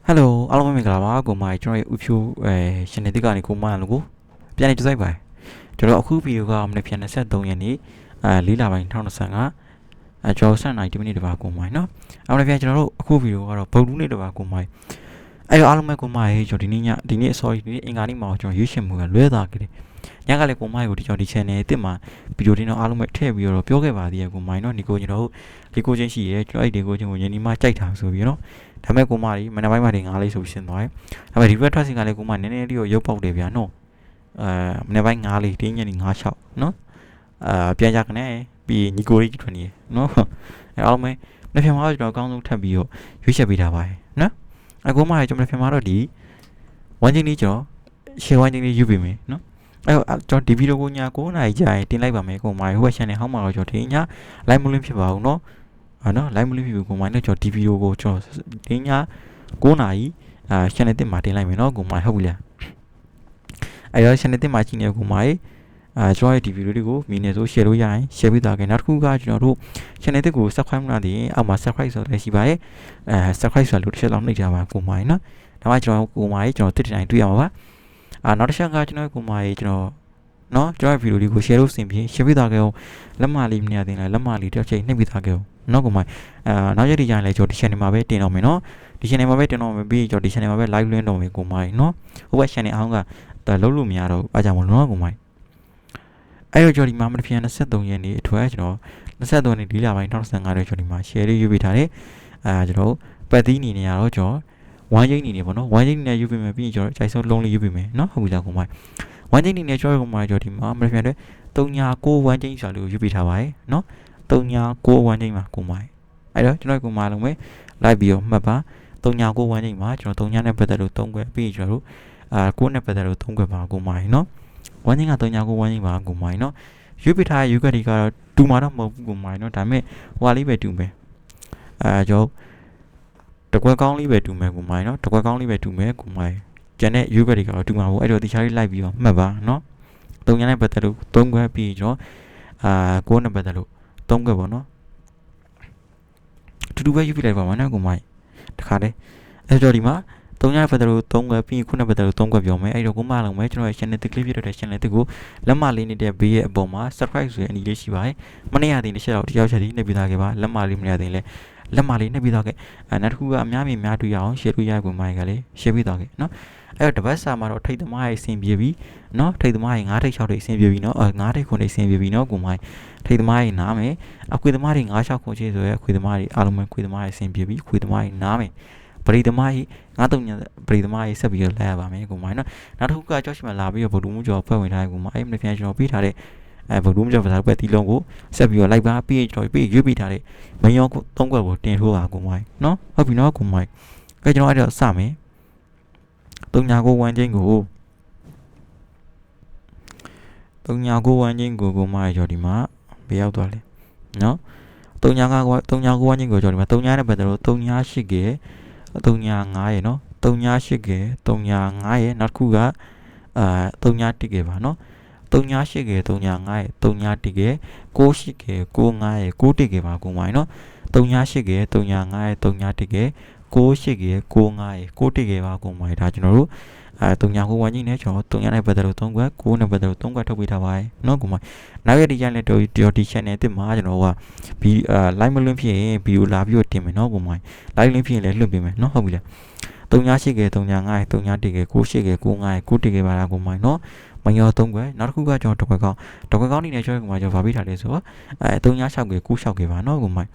Hello အားလုံးပဲမင်္ဂလာပါကိုမိုင်ကျွန်တော်ရဲ့ဥဖြိုးရှင်နေတိကနေကိုမိုင်လို့ကိုပြန်နေကြိုက်ပါကျွန်တော်အခုဗီဒီယိုကမနေ့ပြန်23ရက်နေ့၄လပိုင်း2025ကျွန်တော်7:00 မိနစ်တပါကိုမိုင်နော်အဲ့တော့ပြန်ကျွန်တော်တို့အခုဗီဒီယိုကတော့ဗုဒ္ဓနေ့တပါကိုမိုင်အဲ့တော့အားလုံးပဲကိုမိုင်ကျွန်တော်ဒီနေ့ sorry ဒီနေ့အင်္ဂါနေ့မှာကျွန်တော်ရွေးချယ်မှုကလွဲသွားခဲ့တယ်ညကလည်းကိုမိုင်ကိုဒီကျွန်တော်ဒီ channel အစ်မှာဗီဒီယိုတင်တော့အားလုံးပဲထည့်ပြီးတော့ပြောခဲ့ပါသေးတယ်ကိုမိုင်နော်ဒီကိုကျွန်တော်တို့ဒီကိုချင်းရှိရဲကျွန်တော်အဲ့ဒီကိုချင်းကိုယင်းဒီမှာကြိုက်တာဆိုပြီးနော်ဒါပေမဲ့ကိုမကြီးမနေ့ပိုင်းမှာတင်ငါးလေးဆိုပြီးရှင်းသွားတယ်။ဒါပေမဲ့ဒီဘက်ထွက်စင်ကလည်းကိုမနည်းနည်းလေးကိုရုပ်ပေါက်တယ်ဗျာနော်။မနေ့ပိုင်းငါးလေးတင်းညနေ9 6နော်။ပြန်ကြကနေပြီးညီကိုလေးထွန်းနေနော်။အဲအားလုံးပဲမနေ့ဖြန်မှာကျွန်တော်အကောင်းဆုံးထပ်ပြီးတော့ရွေးချယ်ပေးထားပါတယ်နော်။အခုမှကျွန်တော်မနေ့ဖြန်မှာတော့ဒီဝမ်းချင်းလေးကျွန်တော်ရှယ်ဝမ်းချင်းလေးယူပေးမယ်နော်။အဲ့တော့ကျွန်တော်ဒီဗီဒီယိုကိုည9 နာရီကြာရင်တင်လိုက်ပါမယ်ကိုမကြီးဟိုဘက် channel ဟောင်းမှာတော့ကျွန်တော်ဒီည live မလွှင့်ဖြစ်ပါဘူးနော်။နော် live မလွှင့်ဖြစ်ဘူးကိုမကြီးနဲ့ကျွန်တော်ဒီဗီဒီယိုကိုကျွန်တော်ဒီည9 နာရီchannel တစ်မှာတင်လိုက်မယ်နော်ကိုမဟုတ်ဘူးလားအဲ့တော့ channel တစ်မှာကြည့်နေကိုမကျွန်တော်ရဲ့ဒီဗီဒီယိုလေးကိုမိနေဆို share လို့ရရင် share ပေးသားခဲ့နောက်တစ်ခုကကျွန်တော်တို့ channel တစ်ကို subscribe မလုပ်သေးရင်အောက်မှာ subscribe ဆိုလည်းရှိပါတယ်subscribe ဆိုလို့တစ်ချက်လောက်နှိပ်ကြပါကိုမနော်ဒါမှကျွန်တော်ကိုမကျွန်တော်တစ်တိုင်းတွေ့ရမှာပါနောက်တစ်ချက်ကကျွန်တော်ကိုမကျွန်တော်နော်ကျွန်တော်ဗီဒီယိုလေးကို share လို့ဆင်ပြီး share ပေးသားခဲ့အောင်လက်မလေးမနေတင်လဲလက်မလေးတစ်ချိန်နှိပ်ပေးသားခဲ့အောင်နော်ကိုမနောက်ရက်ဒီကြရင်လည်းကျွန်တော်ဒီ channel မှာပဲတင်တော့မယ်နော်ဒီ channel မှာပဲတင်တော့မယ်ပြီးကျွန်တော်ဒီ channel မှာပဲ live လွှင့်တော့မယ်ကိုမိုင်နော်ဟိုဘက် channel အောင်ကလုံးလို့မရတော့အားကြောင့်မလို့နော်ကိုမိုင်အဲ့တော့ကျွန်တော်ဒီမှာမပြန်23ရက်နေ့အထွဲကျွန်တော်23ရက်နေ့ဒီလပိုင်း2025တော့ကျွန်တော်ဒီမှာ share လေးယူပေးထားတယ်ကျွန်တော်ပတ်သီးနေနေရတော့ကျွန်တော်ဝမ်းချင်းနေနေပေါ့နော်ဝမ်းချင်းနေယူပေးမယ်ပြီးကျွန်တော်ကြိုက်ဆုံးလုံးလေးယူပေးမယ်နော်ဟုတ်ပြီလားကိုမိုင်ဝမ်းချင်းနေနေကျွန်တော်ကိုမိုင်ကျွန်တော်ဒီမှာမပြန်တဲ့39ဝမ်းချင်းဆိုတာလေးကိုယူပေးထားပါတယ်နော်39ဝမ်းချင်းမှာကိုမိုင်အဲ့တော့ကျွန်တော်ကိုမိုင်လုံးပဲလိုက်ပြီးတော့မှတ်ပါ39ဝမ်းချင်းမှာကျွန်တော်39နဲ့ပတ်သက်လို့3ခွဲပြီးကျွန်တော်တို့9နဲ့ပတ်သက်လို့3ခွဲပါကိုမိုင်နော်ဝမ်းချင်းက39ဝမ်းချင်းပါကိုမိုင်နော်ရွေးပြထားယူကတိကတော့တူမှာတော့မဟုတ်ဘူးကိုမိုင်နော်ဒါပေမဲ့ဟွာလေးပဲတူမယ်ကျွန်တော်တကွက်ကောင်းလေးပဲတူမယ်ကိုမိုင်နော်တကွက်ကောင်းလေးပဲတူမယ်ကိုမိုင်ကျန်တဲ့ယူကတိကတော့တူမှာဘူးအဲ့တော့တခြားလေးလိုက်ပြီးတော့မှတ်ပါနော်39နဲ့ပတ်သက်လို့3ခွဲပြီးကျွန်တော်9နဲ့ပတ်သက်လို့3ခွဲပေါ့နော်တူပဲယူပြလိုက်ပါမနော်ကိုမိုင်တခါတည်းအဲ့တော့ဒီမှာ3ညပတ်သက်လို့3ခွဲပြီးခုနပတ်သက်လို့3ခွဲပြောမယ်အဲ့တော့ကိုမလုံးမယ်ကျွန်တော်ရဲ့ channel တစ် clip ပြတဲ့ channel တစ်ကိုလက်မလေးနေတဲ့ဘေးရဲ့အပေါ်မှာ subscribe ဆိုရင်အနည်းလေးရှိပါတယ်မနေ့ကတင်တစ်ချက်တော့တယောက်ချက်ဒီနှိပ်ပြီးသားခဲ့ပါလက်မလေးမရသေးလဲလက်မလေးနှိပ်ပြီးသားခဲ့နောက်တစ်ခုကအများကြီးများတွေ့ရအောင် share လို့ရကိုမိုင်ကလေး share ပြီးသားခဲ့နော်အဲ့တော့တပတ်စာမှာတော့ထိတ်သမားရဲ့အဆင်ပြေပြီနော်ထိတ်သမားရဲ့9ထိတ်6ထိတ်အဆင်ပြေပြီနော်9ထိတ်9ထိတ်အဆင်ပြေပြီနော်ကိုမိုင်ထိတ်သမားရဲ့နားမယ်အခွေသမားတွေ9 6ခုချင်းဆိုရဲအခွေသမားတွေအားလုံးပဲခွေသမားရဲ့အဆင်ပြေပြီခွေသမားရဲ့နားမယ်ပရိသမားကြီး93ညပရိသမားကြီးဆက်ပြီးတော့လိုက်ရပါမယ်ကိုမိုင်းနော်နောက်တစ်ခုကကြောက်ရှိမှလာပြီးတော့ဗုဒ္ဓမှုကျော်ဖွဲ့ဝင်ထားတဲ့ကိုမိုင်းအဲ့မနေ့ပြန်ကျွန်တော်ပေးထားတဲ့ဗုဒ္ဓမှုကျော်ပစားပဲတီလုံးကိုဆက်ပြီးတော့လိုက်ပါပြီးကျွန်တော်ပြီးရွေးပေးထားတဲ့မင်းရော3ခွက်ကိုတင်ထိုးပါကိုမိုင်းနော်ဟုတ်ပြီနော်ကိုမိုင်းအဲ့ကျွန်တော်အဲ့တော့စမယ်39ဝမ်းချင်းကို39ဝမ်းချင်းကိုမိုင်းကျော်ဒီမှာဘယ်ရောက်သွားလဲနော်39ဝမ်းချင်းကိုကျော်ဒီမှာ39နဲ့ပတ်သက်လို့38က39ရေနော်38က39ရေနောက်တစ်ခုက31ကပါနော်38က39ရေ31က68က95ရေ91ကပါကိုမိုင်းနော်38က39ရေ31က68က95ရေ91ကပါကိုမိုင်းဒါကျွန်တော်တို့39ဝန်းကြီးနဲ့ကျွန်တော်3နဲ့ပတ်သက်လို့3ခွက်9နဲ့ပတ်သက်လို့3ခွက်ထုတ်ပေးထားပါတယ်နော်ကိုမိုင်းနောက်ရဒီကျန်လက်တော်ဒီ channel တစ်မှာကျွန်တော်ကဘီlive မလွှင့်ဖြစ်ရင်ဗီဒီယိုလာပြီးတော့တင်မယ်နော်ကိုမိုင်း live လွှင့်ဖြစ်ရင်လည်းလွှင့်ပေးမယ်နော်ဟုတ်ပြီလား38က39က31က68က95က91ကပါလားကိုမိုင်းနော်မရော3ခွက်နောက်တစ်ခုကကျွန်တော်တခွက်ကောင်းနေနဲ့ကျွန်တော်ကကျွန်တော်ဗာပေးထားလဲဆိုတော့36က96ကပါနော်ကိုမိုင်း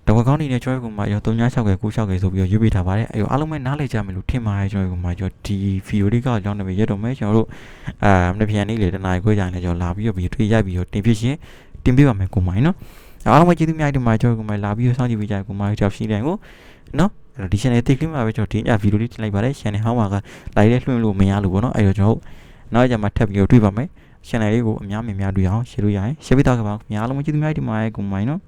တော့ကောင်းနေတဲ့ကျွန်တော်ကမှရော36က96ကဆိုပြီးရွေးပေးထားပါတယ်အဲ့တော့အားလုံးပဲနားလည်ကြမယ်လို့ထင်ပါတယ်ကျွန်တော်ကမှကျွန်တော်ဒီဗီဒီယိုလေးကအကြောင်းတည်းပဲရတော့မယ်ကျွန်တော်တို့မနေ့ပြန်နေ့လေတနားခွဲကြရင်လည်းကျွန်တော်လာပြီးတော့ဗီဒီယိုတွေ့ရိုက်ပြီးတော့တင်ပြရှင်တင်ပြပါမယ်ကိုမိုင်းနော်အားလုံးပဲကျေးဇူးများတင်ပါတယ်ကျွန်တော်ကမှလာပြီးတော့စောင့်ကြည့်ပေးကြကိုမိုင်းကြောက်ရှိတယ်ကိုနော်အဲ့တော့ဒီ channel တစ် clip မှာပဲကျွန်တော်ဒီဗီဒီယိုလေးတင်လိုက်ပါတယ် channel ဟောင်းမှာက live လေးလွှင့်လို့မရလို့ပေါ့နော်အဲ့တော့ကျွန်တော်နောက်ကြမှာထပ်ပြီးတော့တွေ့ပါမယ် channel လေးကိုအများများတွေ့အောင် share လို့ရရင် share ပေးတော့ကြပါခင်ဗျာအားလုံးပဲကျေးဇူးများတင်ပါတယ်ကိုမိုင်းနော်